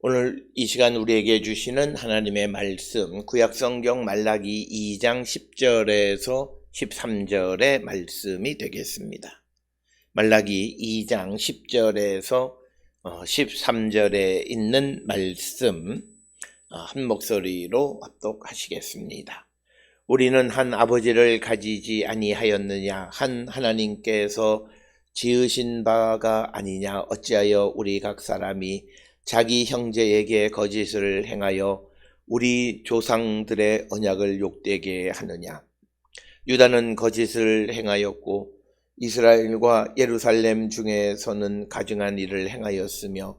오늘 이 시간 우리에게 주시는 하나님의 말씀, 구약성경 말라기 2장 10절에서 13절의 말씀이 되겠습니다. 말라기 2장 10절에서 13절에 있는 말씀 한 목소리로 합독하시겠습니다. 우리는 한 아버지를 가지지 아니하였느냐? 한 하나님께서 지으신 바가 아니냐? 어찌하여 우리 각 사람이 자기 형제에게 거짓을 행하여 우리 조상들의 언약을 욕되게 하느냐? 유다는 거짓을 행하였고 이스라엘과 예루살렘 중에서는 가증한 일을 행하였으며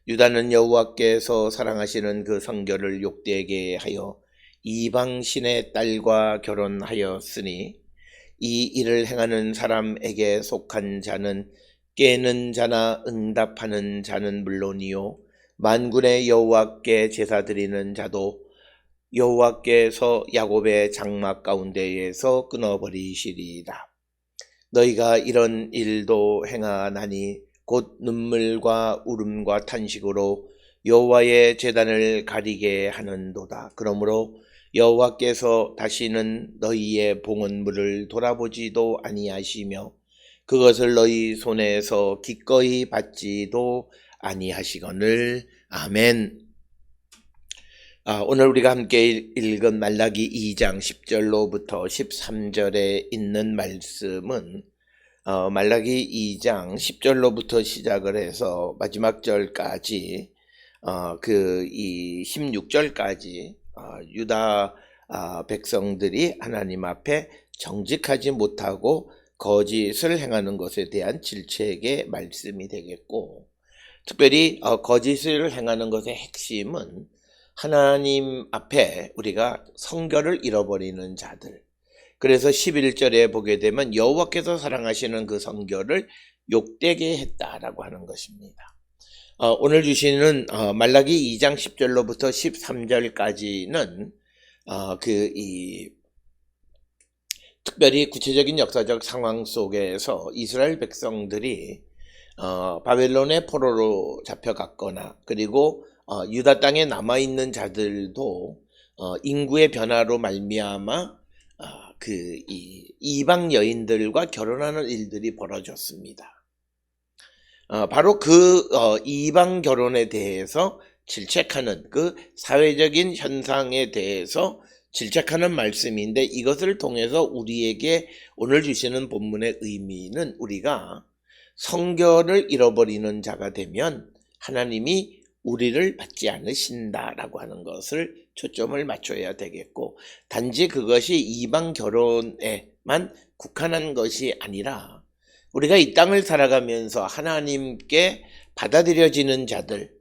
유다는 여호와께서 사랑하시는 그 성결을 욕되게 하여 이방신의 딸과 결혼하였으니 이 일을 행하는 사람에게 속한 자는 깨는 자나 응답하는 자는 물론이요 만군의 여호와께 제사 드리는 자도 여호와께서 야곱의 장막 가운데에서 끊어버리시리라. 너희가 이런 일도 행하나니 곧 눈물과 울음과 탄식으로 여호와의 제단을 가리게 하는도다. 그러므로 여호와께서 다시는 너희의 봉헌물을 돌아보지도 아니하시며 그것을 너희 손에서 기꺼이 받지도 아니하시거늘. 아멘. 오늘 우리가 함께 읽은 말라기 2장 10절로부터 13절에 있는 말씀은 말라기 2장 10절로부터 시작을 해서 마지막 절까지 이 16절까지 유다 백성들이 하나님 앞에 정직하지 못하고 거짓을 행하는 것에 대한 질책의 말씀이 되겠고, 특별히 거짓을 행하는 것의 핵심은 하나님 앞에 우리가 성결을 잃어버리는 자들. 그래서 11절에 보게 되면 여호와께서 사랑하시는 그 성결을 욕되게 했다라고 하는 것입니다. 오늘 주시는 말라기 2장 10절로부터 13절까지는 특별히 구체적인 역사적 상황 속에서 이스라엘 백성들이 바벨론의 포로로 잡혀갔거나, 그리고 유다 땅에 남아있는 자들도 인구의 변화로 말미암아 이방 여인들과 결혼하는 일들이 벌어졌습니다. 바로 이방 결혼에 대해서 질책하는 그 사회적인 현상에 대해서 질책하는 말씀인데, 이것을 통해서 우리에게 오늘 주시는 본문의 의미는 우리가 성결을 잃어버리는 자가 되면 하나님이 우리를 받지 않으신다라고 하는 것을 초점을 맞춰야 되겠고, 단지 그것이 이방 결혼에만 국한한 것이 아니라 우리가 이 땅을 살아가면서 하나님께 받아들여지는 자들,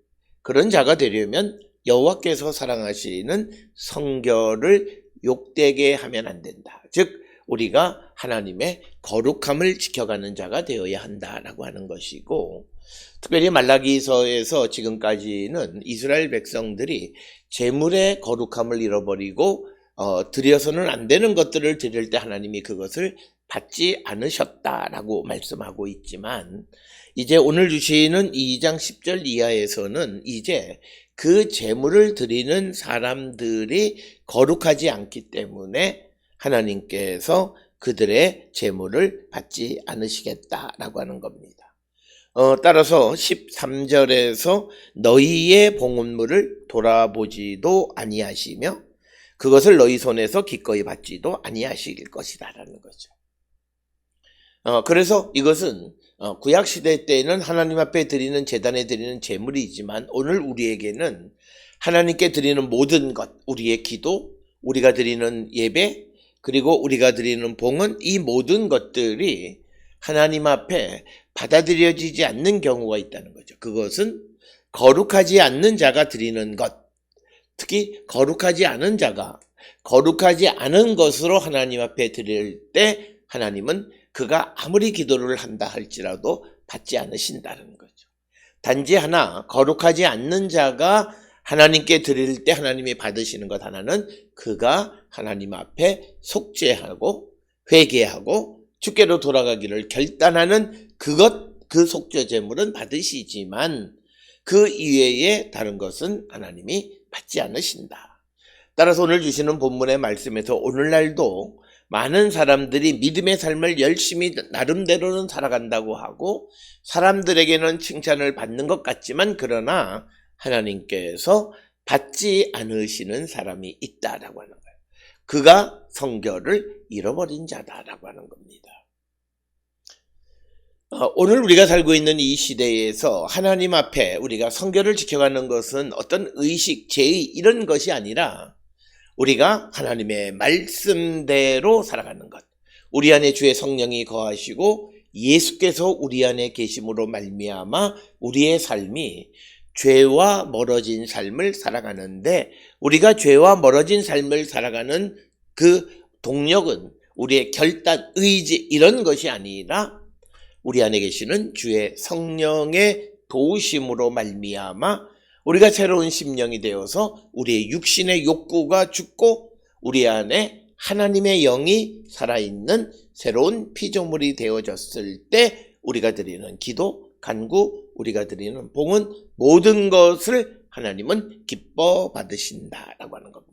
그런 자가 되려면 여호와께서 사랑하시는 성결을 욕되게 하면 안 된다. 즉 우리가 하나님의 거룩함을 지켜가는 자가 되어야 한다라고 하는 것이고, 특별히 말라기서에서 지금까지는 이스라엘 백성들이 재물의 거룩함을 잃어버리고 드려서는 안 되는 것들을 드릴 때 하나님이 그것을 받지 않으셨다라고 말씀하고 있지만, 이제 오늘 주시는 2장 10절 이하에서는 이제 그 재물을 드리는 사람들이 거룩하지 않기 때문에 하나님께서 그들의 재물을 받지 않으시겠다라고 하는 겁니다. 따라서 13절에서 너희의 봉헌물을 돌아보지도 아니하시며 그것을 너희 손에서 기꺼이 받지도 아니하실 것이다라는 거죠. 그래서 이것은 구약시대 때에는 하나님 앞에 드리는 제단에 드리는 제물이지만, 오늘 우리에게는 하나님께 드리는 모든 것, 우리의 기도, 우리가 드리는 예배, 그리고 우리가 드리는 봉헌, 이 모든 것들이 하나님 앞에 받아들여지지 않는 경우가 있다는 거죠. 그것은 거룩하지 않는 자가 드리는 것, 특히 거룩하지 않은 자가 거룩하지 않은 것으로 하나님 앞에 드릴 때 하나님은 그가 아무리 기도를 한다 할지라도 받지 않으신다는 거죠. 단지 하나, 거룩하지 않는 자가 하나님께 드릴 때 하나님이 받으시는 것 하나는 그가 하나님 앞에 속죄하고 회개하고 주께로 돌아가기를 결단하는 그 속죄 제물은 받으시지만, 그 이외에 다른 것은 하나님이 받지 않으신다. 따라서 오늘 주시는 본문의 말씀에서 오늘날도 많은 사람들이 믿음의 삶을 열심히 나름대로는 살아간다고 하고 사람들에게는 칭찬을 받는 것 같지만 그러나 하나님께서 받지 않으시는 사람이 있다라고 하는 거예요. 그가 성결을 잃어버린 자다라고 하는 겁니다. 오늘 우리가 살고 있는 이 시대에서 하나님 앞에 우리가 성결을 지켜가는 것은 어떤 의식, 제의 이런 것이 아니라 우리가 하나님의 말씀대로 살아가는 것. 우리 안에 주의 성령이 거하시고 예수께서 우리 안에 계심으로 말미암아 우리의 삶이 죄와 멀어진 삶을 살아가는데 우리가 죄와 멀어진 삶을 살아가는 그 동력은 우리의 결단, 의지 이런 것이 아니라 우리 안에 계시는 주의 성령의 도우심으로 말미암아 우리가 새로운 심령이 되어서 우리의 육신의 욕구가 죽고 우리 안에 하나님의 영이 살아있는 새로운 피조물이 되어졌을 때 우리가 드리는 기도, 간구, 우리가 드리는 봉은 모든 것을 하나님은 기뻐 받으신다라고 하는 겁니다.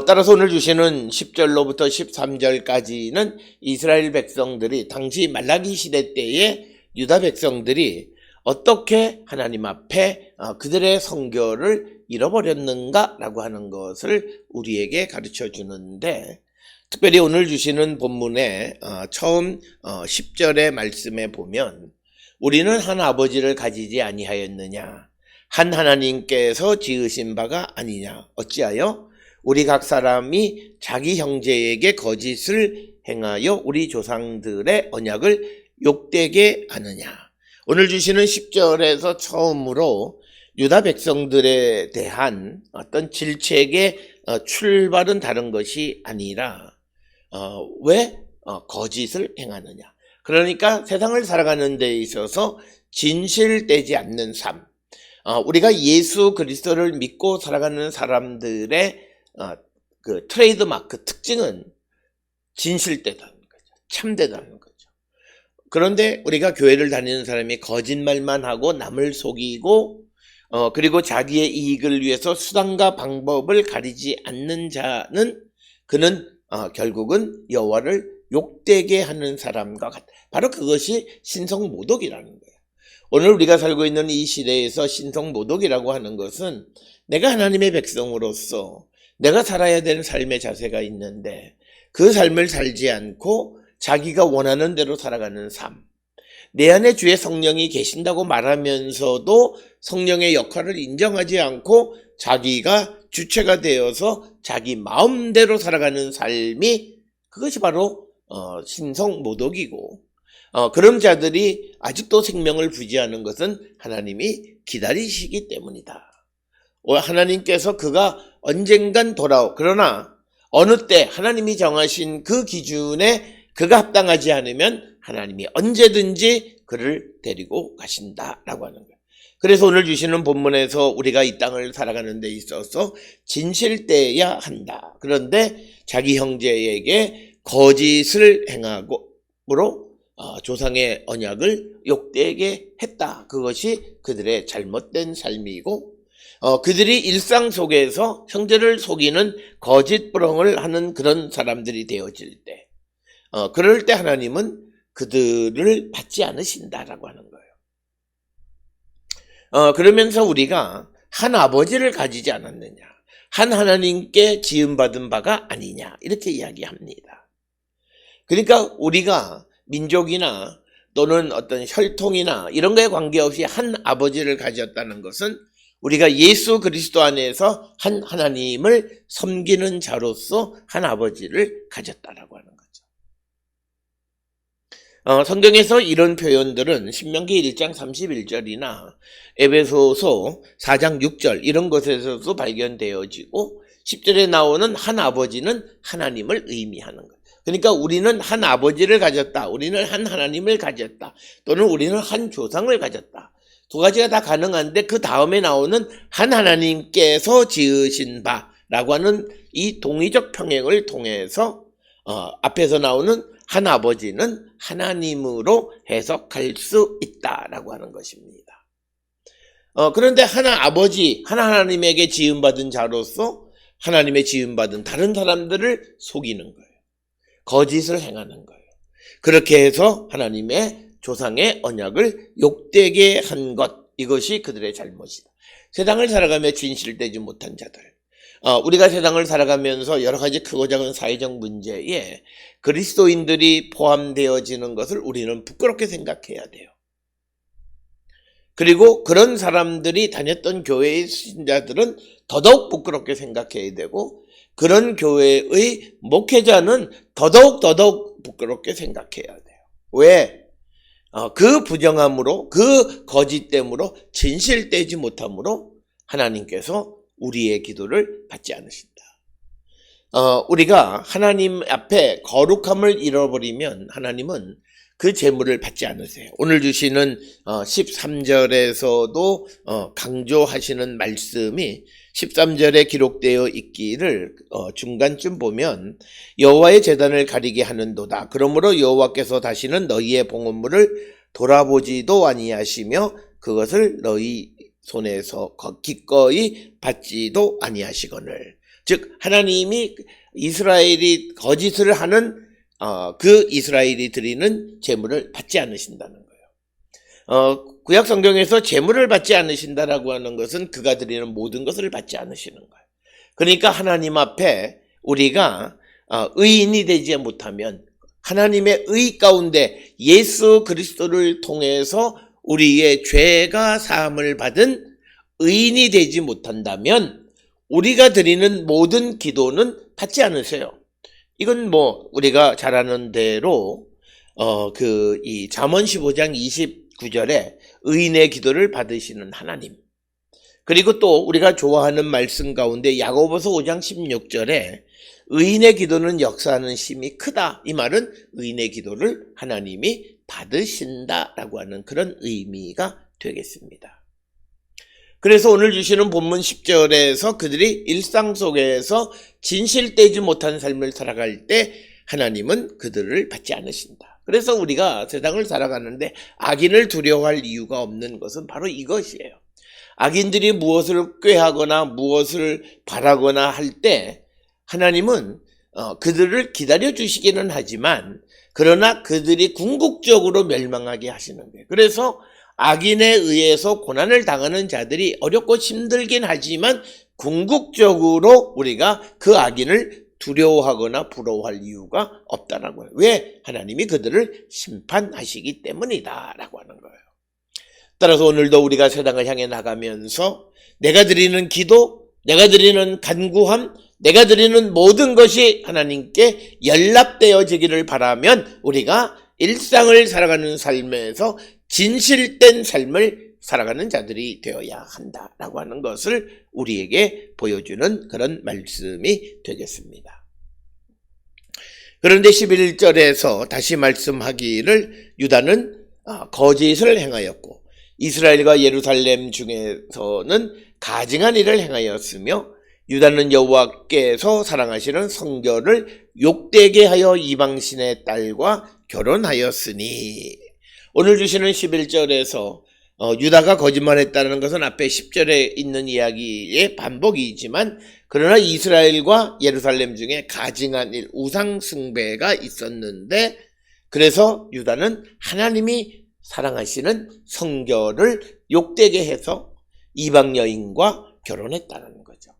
따라서 오늘 주시는 10절로부터 13절까지는 이스라엘 백성들이 당시 말라기 시대 때의 유다 백성들이 어떻게 하나님 앞에 그들의 성결을 잃어버렸는가라고 하는 것을 우리에게 가르쳐 주는데 특별히 오늘 주시는 본문의 처음 10절의 말씀에 보면 우리는 한 아버지를 가지지 아니하였느냐 한 하나님께서 지으신 바가 아니냐 어찌하여 우리 각 사람이 자기 형제에게 거짓을 행하여 우리 조상들의 언약을 욕되게 하느냐. 오늘 주시는 10절에서 처음으로 유다 백성들에 대한 어떤 질책의 출발은 다른 것이 아니라 왜 거짓을 행하느냐. 그러니까 세상을 살아가는 데 있어서 진실되지 않는 삶. 우리가 예수 그리스도를 믿고 살아가는 사람들의 그 트레이드마크 특징은 진실되다는 거죠. 참되다는 거죠. 그런데 우리가 교회를 다니는 사람이 거짓말만 하고 남을 속이고 그리고 자기의 이익을 위해서 수단과 방법을 가리지 않는 자는 그는 결국은 여호와를 욕되게 하는 사람과 같다. 바로 그것이 신성모독이라는 거예요. 오늘 우리가 살고 있는 이 시대에서 신성모독이라고 하는 것은 내가 하나님의 백성으로서 내가 살아야 되는 삶의 자세가 있는데 그 삶을 살지 않고 자기가 원하는 대로 살아가는 삶. 내 안에 주의 성령이 계신다고 말하면서도 성령의 역할을 인정하지 않고 자기가 주체가 되어서 자기 마음대로 살아가는 삶이 그것이 바로 신성모독이고 그런 자들이 아직도 생명을 부지하는 것은 하나님이 기다리시기 때문이다. 하나님께서 그가 언젠간 그러나 어느 때 하나님이 정하신 그 기준에 그가 합당하지 않으면 하나님이 언제든지 그를 데리고 가신다라고 하는 거예요. 그래서 오늘 주시는 본문에서 우리가 이 땅을 살아가는 데 있어서 진실되어야 한다. 그런데 자기 형제에게 거짓을 행함으로 조상의 언약을 욕되게 했다. 그것이 그들의 잘못된 삶이고 그들이 일상 속에서 형제를 속이는 거짓부렁을 하는 그런 사람들이 되어질 때 그럴 때 하나님은 그들을 받지 않으신다라고 하는 거예요. 그러면서 우리가 한 아버지를 가지지 않았느냐 한 하나님께 지음받은 바가 아니냐 이렇게 이야기합니다. 그러니까 우리가 민족이나 또는 어떤 혈통이나 이런 거에 관계없이 한 아버지를 가졌다는 것은 우리가 예수 그리스도 안에서 한 하나님을 섬기는 자로서 한 아버지를 가졌다라고 하는 거죠. 성경에서 이런 표현들은 신명기 1장 31절이나 에베소서 4장 6절 이런 것에서도 발견되어지고 10절에 나오는 한 아버지는 하나님을 의미하는 것. 그러니까 우리는 한 아버지를 가졌다. 우리는 한 하나님을 가졌다. 또는 우리는 한 조상을 가졌다. 두 가지가 다 가능한데 그 다음에 나오는 한 하나님께서 지으신 바라고 하는 이 동의적 평행을 통해서 앞에서 나오는 한 아버지는 하나님으로 해석할 수 있다라고 하는 것입니다. 그런데 아버지, 하나님에게 지음받은 자로서 하나님의 지음받은 다른 사람들을 속이는 거예요. 거짓을 행하는 거예요. 그렇게 해서 하나님의 조상의 언약을 욕되게 한 것, 이것이 그들의 잘못이다. 세상을 살아가며 진실되지 못한 자들, 우리가 세상을 살아가면서 여러 가지 크고 작은 사회적 문제에 그리스도인들이 포함되어지는 것을 우리는 부끄럽게 생각해야 돼요. 그리고 그런 사람들이 다녔던 교회의 신자들은 더더욱 부끄럽게 생각해야 되고, 그런 교회의 목회자는 더더욱 부끄럽게 생각해야 돼요. 왜? 그 부정함으로, 그 거짓됨으로, 진실되지 못함으로 하나님께서 우리의 기도를 받지 않으신다. 우리가 하나님 앞에 거룩함을 잃어버리면 하나님은 그 재물을 받지 않으세요. 오늘 주시는 13절에서도 강조하시는 말씀이 13절에 기록되어 있기를 중간쯤 보면 여호와의 제단을 가리게 하는도다. 그러므로 여호와께서 다시는 너희의 봉헌물을 돌아보지도 아니하시며 그것을 너희 손에서 기꺼이 받지도 아니하시거늘. 즉 하나님이 이스라엘이 거짓을 하는 그 이스라엘이 드리는 제물을 받지 않으신다는 거예요. 구약 성경에서 제물을 받지 않으신다라고 하는 것은 그가 드리는 모든 것을 받지 않으시는 거예요. 그러니까 하나님 앞에 우리가 의인이 되지 못하면, 하나님의 의 가운데 예수 그리스도를 통해서 우리의 죄가 사함을 받은 의인이 되지 못한다면 우리가 드리는 모든 기도는 받지 않으세요. 이건 우리가 잘 아는 대로 이 잠언 15장 29절에 의인의 기도를 받으시는 하나님, 그리고 또 우리가 좋아하는 말씀 가운데 야고보서 5장 16절에 의인의 기도는 역사하는 힘이 크다. 이 말은 의인의 기도를 하나님이 받으신다라고 하는 그런 의미가 되겠습니다. 그래서 오늘 주시는 본문 10절에서 그들이 일상 속에서 진실되지 못한 삶을 살아갈 때 하나님은 그들을 받지 않으신다. 그래서 우리가 세상을 살아가는데 악인을 두려워할 이유가 없는 것은 바로 이것이에요. 악인들이 무엇을 꾀하거나 무엇을 바라거나 할 때 하나님은 그들을 기다려 주시기는 하지만, 그러나 그들이 궁극적으로 멸망하게 하시는 거예요. 그래서 악인에 의해서 고난을 당하는 자들이 어렵고 힘들긴 하지만 궁극적으로 우리가 그 악인을 두려워하거나 부러워할 이유가 없다라고 해요. 왜? 하나님이 그들을 심판하시기 때문이다 라고 하는 거예요. 따라서 오늘도 우리가 세상을 향해 나가면서 내가 드리는 기도, 내가 드리는 간구함, 내가 드리는 모든 것이 하나님께 연락되어지기를 바라면 우리가 일상을 살아가는 삶에서 진실된 삶을 살아가는 자들이 되어야 한다라고 하는 것을 우리에게 보여주는 그런 말씀이 되겠습니다. 그런데 11절에서 다시 말씀하기를 유다는 거짓을 행하였고 이스라엘과 예루살렘 중에서는 가증한 일을 행하였으며 유다는 여호와께서 사랑하시는 성결을 욕되게 하여 이방신의 딸과 결혼하였으니. 오늘 주시는 11절에서 유다가 거짓말했다는 것은 앞에 10절에 있는 이야기의 반복이지만, 그러나 이스라엘과 예루살렘 중에 가증한 일, 우상 숭배가 있었는데, 그래서 유다는 하나님이 사랑하시는 성결을 욕되게 해서 이방 여인과 결혼했다는 거죠.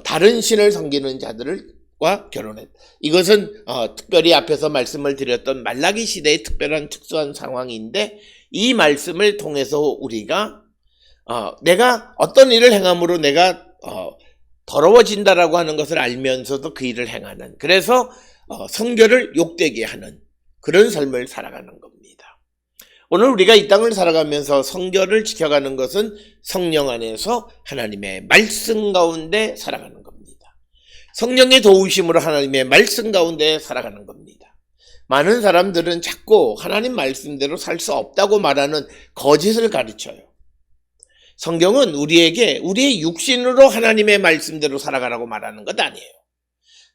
다른 신을 섬기는 자들과 결혼했다. 이것은 특별히 앞에서 말씀을 드렸던 말라기 시대의 특별한 특수한 상황인데, 이 말씀을 통해서 우리가 내가 어떤 일을 행함으로 내가 더러워진다라고 하는 것을 알면서도 그 일을 행하는, 그래서 성결을 욕되게 하는 그런 삶을 살아가는 겁니다. 오늘 우리가 이 땅을 살아가면서 성결을 지켜가는 것은 성령 안에서 하나님의 말씀 가운데 살아가는 겁니다. 성령의 도우심으로 하나님의 말씀 가운데 살아가는 겁니다. 많은 사람들은 자꾸 하나님 말씀대로 살 수 없다고 말하는 거짓을 가르쳐요. 성경은 우리에게 우리의 육신으로 하나님의 말씀대로 살아가라고 말하는 것 아니에요.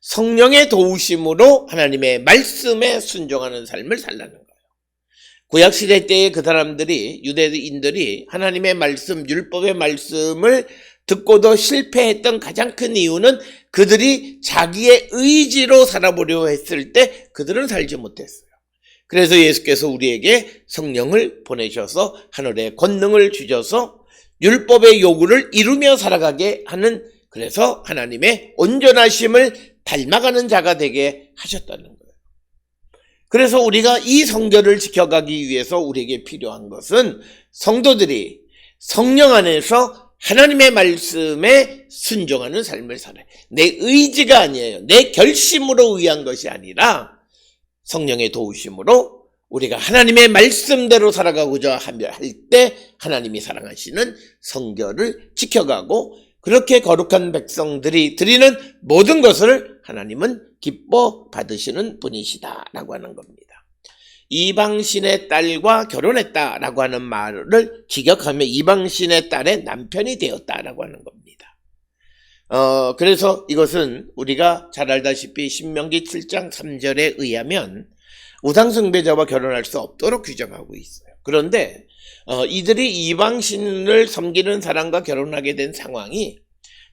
성령의 도우심으로 하나님의 말씀에 순종하는 삶을 살라는 거예요. 구약시대 때의 그 사람들이, 유대인들이 하나님의 말씀, 율법의 말씀을 듣고도 실패했던 가장 큰 이유는 그들이 자기의 의지로 살아보려 했을 때 그들은 살지 못했어요. 그래서 예수께서 우리에게 성령을 보내셔서 하늘의 권능을 주셔서 율법의 요구를 이루며 살아가게 하는, 그래서 하나님의 온전하심을 닮아가는 자가 되게 하셨다는 거예요. 그래서 우리가 이 성결을 지켜가기 위해서 우리에게 필요한 것은 성도들이 성령 안에서 하나님의 말씀에 순종하는 삶을 살아요. 내 의지가 아니에요. 내 결심으로 의한 것이 아니라 성령의 도우심으로 우리가 하나님의 말씀대로 살아가고자 할 때 하나님이 사랑하시는 성결을 지켜가고, 그렇게 거룩한 백성들이 드리는 모든 것을 하나님은 기뻐 받으시는 분이시다라고 하는 겁니다. 이방신의 딸과 결혼했다라고 하는 말을 기억하며 이방신의 딸의 남편이 되었다라고 하는 겁니다. 그래서 이것은 우리가 잘 알다시피 신명기 7장 3절에 의하면 우상숭배자와 결혼할 수 없도록 규정하고 있어요. 그런데 이들이 이방신을 섬기는 사람과 결혼하게 된 상황이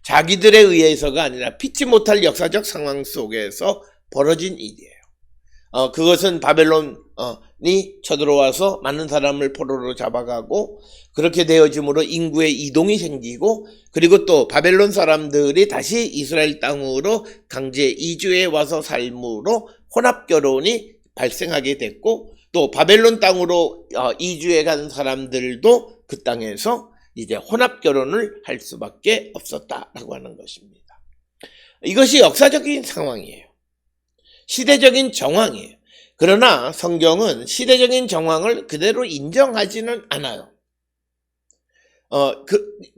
자기들에 의해서가 아니라 피치 못할 역사적 상황 속에서 벌어진 일이에요. 그것은 바벨론이 쳐들어와서 많은 사람을 포로로 잡아가고, 그렇게 되어짐으로 인구의 이동이 생기고, 그리고 또 바벨론 사람들이 다시 이스라엘 땅으로 강제 이주해 와서 삶으로 혼합결혼이 발생하게 됐고, 또 바벨론 땅으로 이주해 간 사람들도 그 땅에서 이제 혼합결혼을 할 수밖에 없었다라고 하는 것입니다. 이것이 역사적인 상황이에요. 시대적인 정황이에요. 그러나 성경은 시대적인 정황을 그대로 인정하지는 않아요.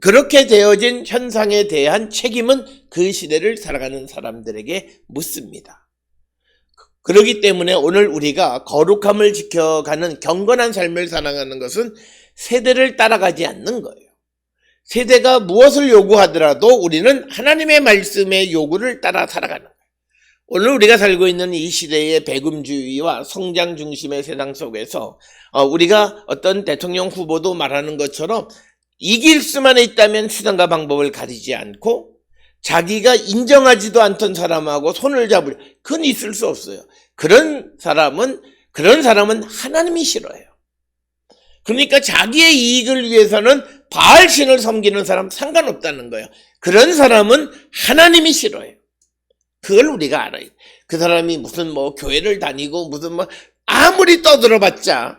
그렇게 되어진 현상에 대한 책임은 그 시대를 살아가는 사람들에게 묻습니다. 그렇기 때문에 오늘 우리가 거룩함을 지켜가는 경건한 삶을 살아가는 것은 세대를 따라가지 않는 거예요. 세대가 무엇을 요구하더라도 우리는 하나님의 말씀의 요구를 따라 살아가는 거예요. 오늘 우리가 살고 있는 이 시대의 배금주의와 성장 중심의 세상 속에서 우리가 어떤 대통령 후보도 말하는 것처럼 이길 수만 있다면 수단과 방법을 가리지 않고 자기가 인정하지도 않던 사람하고 손을 잡을, 그건 있을 수 없어요. 그런 사람은 하나님이 싫어해요. 그러니까 자기의 이익을 위해서는 바알신을 섬기는 사람 상관없다는 거예요. 그런 사람은 하나님이 싫어해요. 그걸 우리가 알아요. 그 사람이 무슨 교회를 다니고 무슨 아무리 떠들어봤자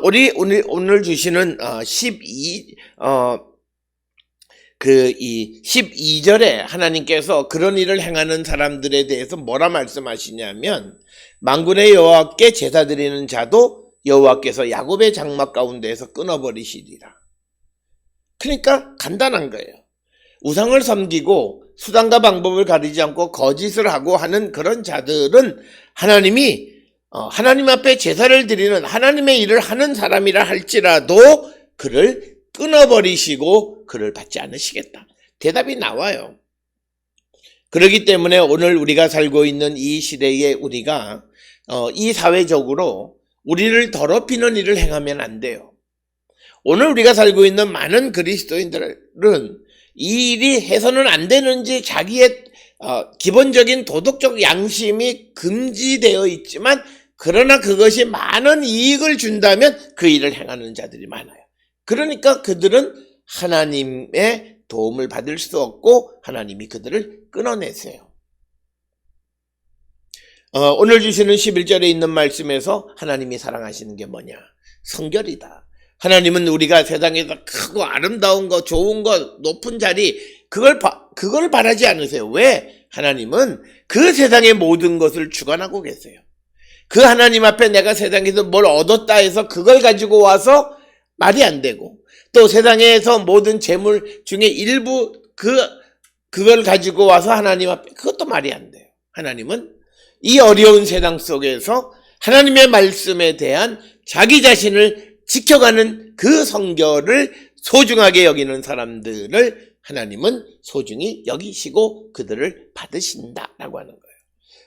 오늘 주시는 12절에 하나님께서 그런 일을 행하는 사람들에 대해서 뭐라 말씀하시냐면, 만군의 여호와께 제사 드리는 자도 여호와께서 야곱의 장막 가운데에서 끊어버리시리라. 그러니까 간단한 거예요. 우상을 섬기고 수단과 방법을 가리지 않고 거짓을 하고 하는 그런 자들은 하나님이 하나님 앞에 제사를 드리는 하나님의 일을 하는 사람이라 할지라도 그를 끊어버리시고 그를 받지 않으시겠다. 대답이 나와요. 그렇기 때문에 오늘 우리가 살고 있는 이 시대에 우리가 이 사회적으로 우리를 더럽히는 일을 행하면 안 돼요. 오늘 우리가 살고 있는 많은 그리스도인들은 이 일이 해서는 안 되는지 자기의 기본적인 도덕적 양심이 금지되어 있지만, 그러나 그것이 많은 이익을 준다면 그 일을 행하는 자들이 많아요. 그러니까 그들은 하나님의 도움을 받을 수 없고 하나님이 그들을 끊어내세요. 오늘 주시는 11절에 있는 말씀에서 하나님이 사랑하시는 게 뭐냐? 성결이다. 하나님은 우리가 세상에서 크고 아름다운 거, 좋은 거, 높은 자리, 그걸 바라지 않으세요. 왜? 하나님은 그 세상의 모든 것을 주관하고 계세요. 그 하나님 앞에 내가 세상에서 뭘 얻었다 해서 그걸 가지고 와서 말이 안 되고, 또 세상에서 모든 재물 중에 일부 그걸 가지고 와서 하나님 앞에, 그것도 말이 안 돼요. 하나님은 이 어려운 세상 속에서 하나님의 말씀에 대한 자기 자신을 지켜가는 그 성결을 소중하게 여기는 사람들을 하나님은 소중히 여기시고 그들을 받으신다라고 하는 거예요.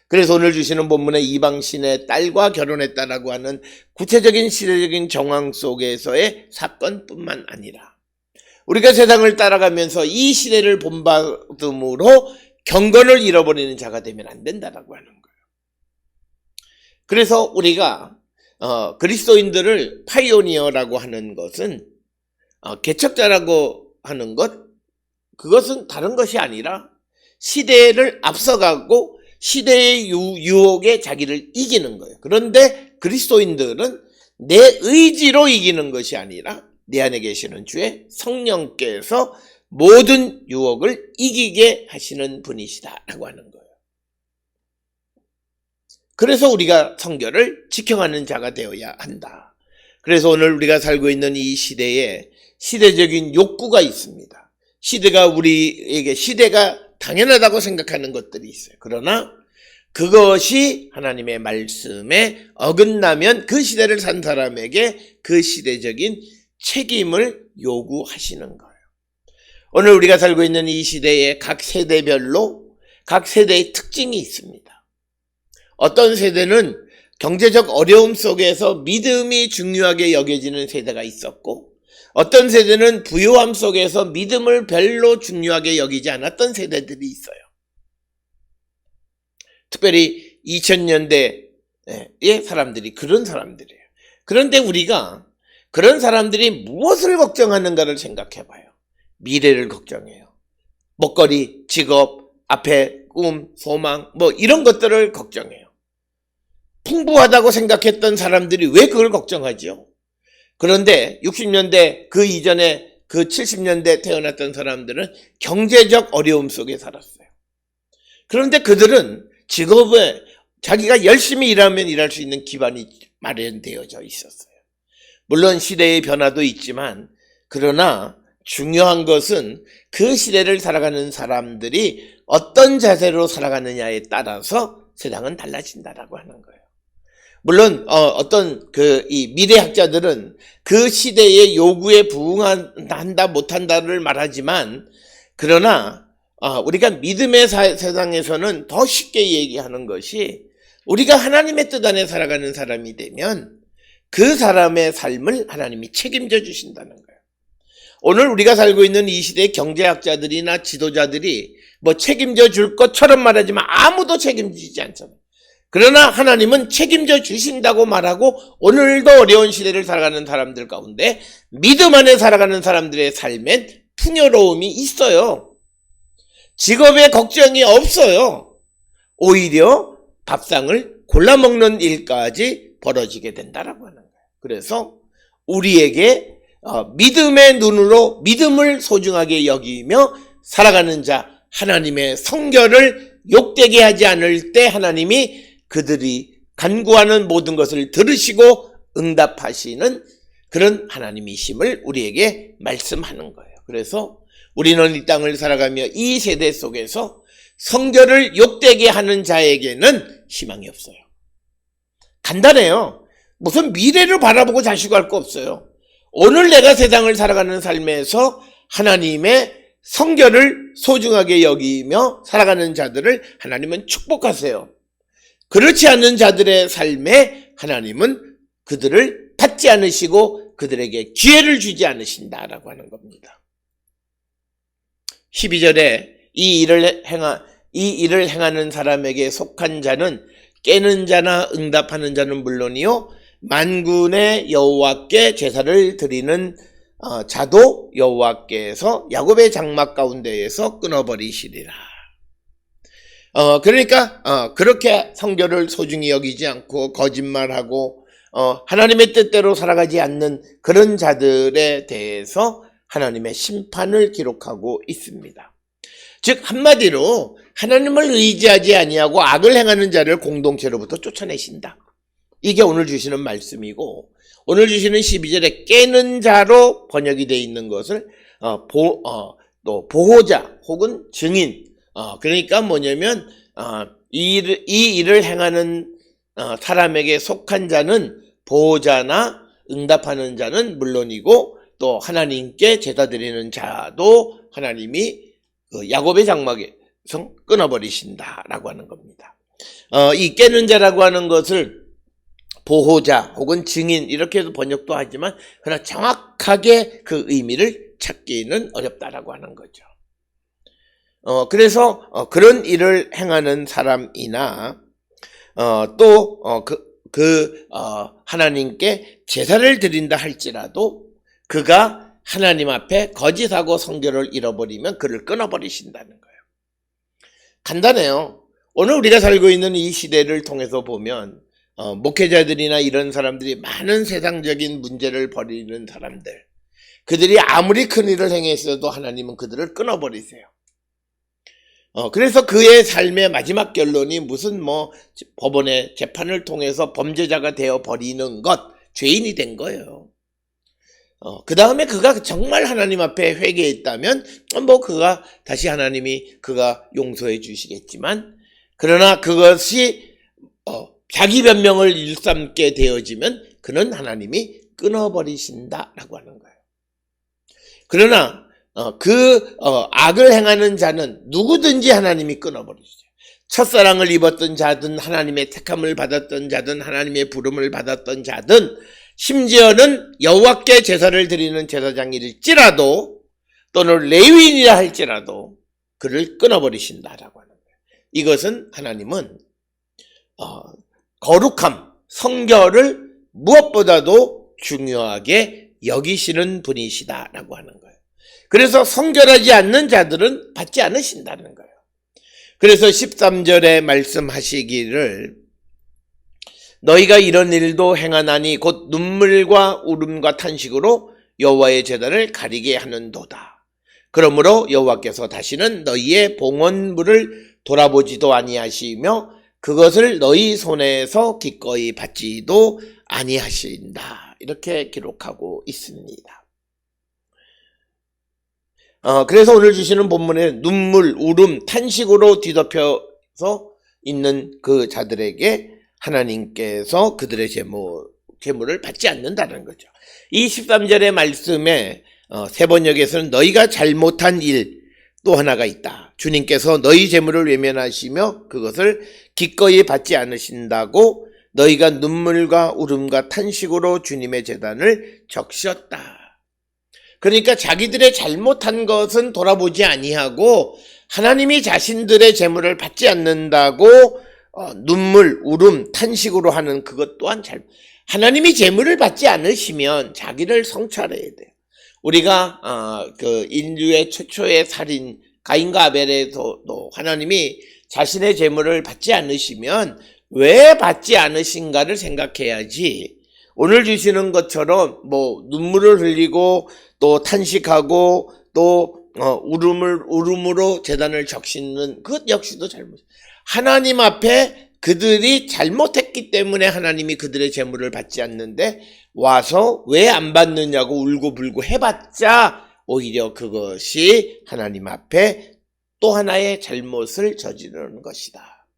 그래서 오늘 주시는 본문의 이방신의 딸과 결혼했다라고 하는 구체적인 시대적인 정황 속에서의 사건뿐만 아니라 우리가 세상을 따라가면서 이 시대를 본받음으로 경건을 잃어버리는 자가 되면 안 된다라고 하는 거예요. 그래서 우리가 그리스도인들을 파이오니어라고 하는 것은 개척자라고 하는 그것은 다른 것이 아니라 시대를 앞서가고 시대의 유혹에 자기를 이기는 거예요. 그런데 그리스도인들은 내 의지로 이기는 것이 아니라 내 안에 계시는 주의 성령께서 모든 유혹을 이기게 하시는 분이시다라고 하는 거예요. 그래서 우리가 성결을 지켜가는 자가 되어야 한다. 그래서 오늘 우리가 살고 있는 이 시대에 시대적인 욕구가 있습니다. 시대가 당연하다고 생각하는 것들이 있어요. 그러나 그것이 하나님의 말씀에 어긋나면 그 시대를 산 사람에게 그 시대적인 책임을 요구하시는 거예요. 오늘 우리가 살고 있는 이 시대에 각 세대별로 각 세대의 특징이 있습니다. 어떤 세대는 경제적 어려움 속에서 믿음이 중요하게 여겨지는 세대가 있었고, 어떤 세대는 부유함 속에서 믿음을 별로 중요하게 여기지 않았던 세대들이 있어요. 특별히 2000년대의 사람들이 그런 사람들이에요. 그런데 우리가 그런 사람들이 무엇을 걱정하는가를 생각해 봐요. 미래를 걱정해요. 먹거리, 직업, 앞에 꿈, 소망, 이런 것들을 걱정해요. 풍부하다고 생각했던 사람들이 왜 그걸 걱정하죠? 그런데 60년대 그 이전에 그 70년대 태어났던 사람들은 경제적 어려움 속에 살았어요. 그런데 그들은 직업에 자기가 열심히 일하면 일할 수 있는 기반이 마련되어져 있었어요. 물론 시대의 변화도 있지만, 그러나 중요한 것은 그 시대를 살아가는 사람들이 어떤 자세로 살아가느냐에 따라서 세상은 달라진다라고 하는 거예요. 물론 이 미래학자들은 그 시대의 요구에 부응한다 못한다를 말하지만, 그러나 우리가 믿음의 세상에서는 더 쉽게 얘기하는 것이, 우리가 하나님의 뜻 안에 살아가는 사람이 되면 그 사람의 삶을 하나님이 책임져 주신다는 거예요. 오늘 우리가 살고 있는 이 시대의 경제학자들이나 지도자들이 책임져 줄 것처럼 말하지만 아무도 책임지지 않잖아요. 그러나 하나님은 책임져 주신다고 말하고, 오늘도 어려운 시대를 살아가는 사람들 가운데 믿음 안에 살아가는 사람들의 삶엔 풍요로움이 있어요. 직업에 걱정이 없어요. 오히려 밥상을 골라 먹는 일까지 벌어지게 된다라고 하는 거예요. 그래서 우리에게 믿음의 눈으로 믿음을 소중하게 여기며 살아가는 자, 하나님의 성결을 욕되게 하지 않을 때 하나님이 그들이 간구하는 모든 것을 들으시고 응답하시는 그런 하나님이심을 우리에게 말씀하는 거예요. 그래서 우리는 이 땅을 살아가며 이 세대 속에서 성결을 욕되게 하는 자에게는 희망이 없어요. 간단해요. 무슨 미래를 바라보고 자시고 할 거 없어요. 오늘 내가 세상을 살아가는 삶에서 하나님의 성결을 소중하게 여기며 살아가는 자들을 하나님은 축복하세요. 그렇지 않은 자들의 삶에 하나님은 그들을 받지 않으시고 그들에게 기회를 주지 않으신다라고 하는 겁니다. 12절에 이 일을 행하는 사람에게 속한 자는 깨는 자나 응답하는 자는 물론이요 만군의 여호와께 제사를 드리는 자도 여호와께서 야곱의 장막 가운데에서 끊어버리시리라. 그러니까 그렇게 성결을 소중히 여기지 않고 거짓말하고 하나님의 뜻대로 살아가지 않는 그런 자들에 대해서 하나님의 심판을 기록하고 있습니다. 즉 한마디로 하나님을 의지하지 아니하고 악을 행하는 자를 공동체로부터 쫓아내신다. 이게 오늘 주시는 말씀이고, 오늘 주시는 12절에 깨는 자로 번역이 되어 있는 것을 또 보호자 혹은 증인, 그러니까 뭐냐면 이 일을 행하는 사람에게 속한 자는 보호자나 응답하는 자는 물론이고, 또 하나님께 제사 드리는 자도 하나님이 야곱의 장막에서 끊어버리신다라고 하는 겁니다. 이 깨는 자라고 하는 것을 보호자 혹은 증인 이렇게도 번역도 하지만 그러나 정확하게 그 의미를 찾기는 어렵다라고 하는 거죠. 그래서 그런 일을 행하는 사람이나 또 하나님께 제사를 드린다 할지라도 그가 하나님 앞에 거짓하고 성결을 잃어버리면 그를 끊어버리신다는 거예요. 간단해요. 오늘 우리가 살고 있는 이 시대를 통해서 보면 목회자들이나 이런 사람들이 많은 세상적인 문제를 벌이는 사람들, 그들이 아무리 큰 일을 행했어도 하나님은 그들을 끊어버리세요. 그래서 그의 삶의 마지막 결론이 무슨 법원의 재판을 통해서 범죄자가 되어 버리는 것, 죄인이 된 거예요. 그 다음에 그가 정말 하나님 앞에 회개했다면 그가 다시 하나님이 그가 용서해 주시겠지만, 그러나 그것이 자기 변명을 일삼게 되어지면 그는 하나님이 끊어버리신다라고 하는 거예요. 그러나 악을 행하는 자는 누구든지 하나님이 끊어버리시죠. 첫사랑을 입었던 자든 하나님의 택함을 받았던 자든 하나님의 부름을 받았던 자든 심지어는 여호와께 제사를 드리는 제사장일지라도 또는 레위인이라 할지라도 그를 끊어버리신다라고 하는 거예요. 이것은 하나님은 거룩함, 성결을 무엇보다도 중요하게 여기시는 분이시다라고 하는 거예요. 그래서 성결하지 않는 자들은 받지 않으신다는 거예요. 그래서 13절에 말씀하시기를 너희가 이런 일도 행하나니 곧 눈물과 울음과 탄식으로 여호와의 제단을 가리게 하는도다. 그러므로 여호와께서 다시는 너희의 봉헌물을 돌아보지도 아니하시며 그것을 너희 손에서 기꺼이 받지도 아니하신다. 이렇게 기록하고 있습니다. 그래서 오늘 주시는 본문에 눈물, 울음, 탄식으로 뒤덮여서 있는 그 자들에게 하나님께서 그들의 재물을 받지 않는다는 거죠. 이 13절의 말씀에 세 번역에서는 너희가 잘못한 일 또 하나가 있다. 주님께서 너희 재물을 외면하시며 그것을 기꺼이 받지 않으신다고 너희가 눈물과 울음과 탄식으로 주님의 제단을 적셨다. 그러니까 자기들의 잘못한 것은 돌아보지 아니하고 하나님이 자신들의 재물을 받지 않는다고 눈물, 울음, 탄식으로 하는 그것 또한 하나님이 재물을 받지 않으시면 자기를 성찰해야 돼요. 우리가 인류의 최초의 살인 가인과 아벨에서도 하나님이 자신의 재물을 받지 않으시면 왜 받지 않으신가를 생각해야지, 오늘 주시는 것처럼 눈물을 흘리고 또 탄식하고 또 울음으로 제단을 적시는 그것 역시도 잘못. 하나님 앞에 그들이 잘못했기 때문에 하나님이 그들의 재물을 받지 않는데 와서 왜 안 받느냐고 울고불고 해봤자 오히려 그것이 하나님 앞에 또 하나의 잘못을 저지르는 것이다.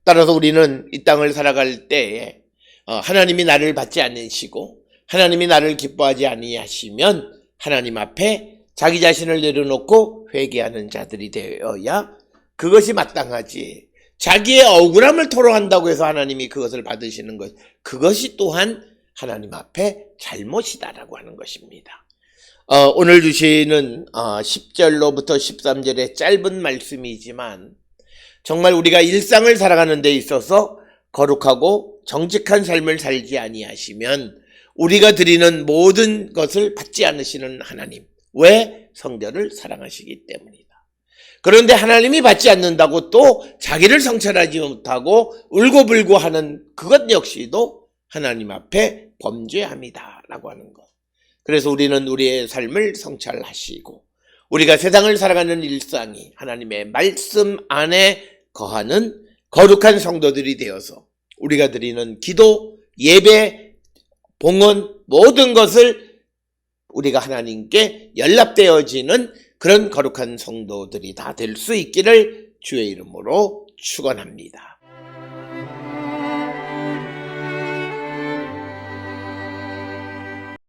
따라서 우리는 이 땅을 살아갈 때에 하나님이 나를 받지 않으시고 하나님이 나를 기뻐하지 아니하시면 하나님 앞에 자기 자신을 내려놓고 회개하는 자들이 되어야 그것이 마땅하지, 자기의 억울함을 토로한다고 해서 하나님이 그것을 받으시는 것, 그것이 또한 하나님 앞에 잘못이다라고 하는 것입니다. 오늘 주시는 10절로부터 13절의 짧은 말씀이지만 정말 우리가 일상을 살아가는 데 있어서 거룩하고 정직한 삶을 살지 아니하시면 우리가 드리는 모든 것을 받지 않으시는 하나님, 왜? 성결을 사랑하시기 때문이다. 그런데 하나님이 받지 않는다고 또 자기를 성찰하지 못하고 울고불고 하는 그것 역시도 하나님 앞에 범죄함이다 라고 하는 것. 그래서 우리는 우리의 삶을 성찰하시고 우리가 세상을 살아가는 일상이 하나님의 말씀 안에 거하는 거룩한 성도들이 되어서 우리가 드리는 기도, 예배, 봉헌 모든 것을 우리가 하나님께 연락되어지는 그런 거룩한 성도들이 다 될 수 있기를 주의 이름으로 축원합니다.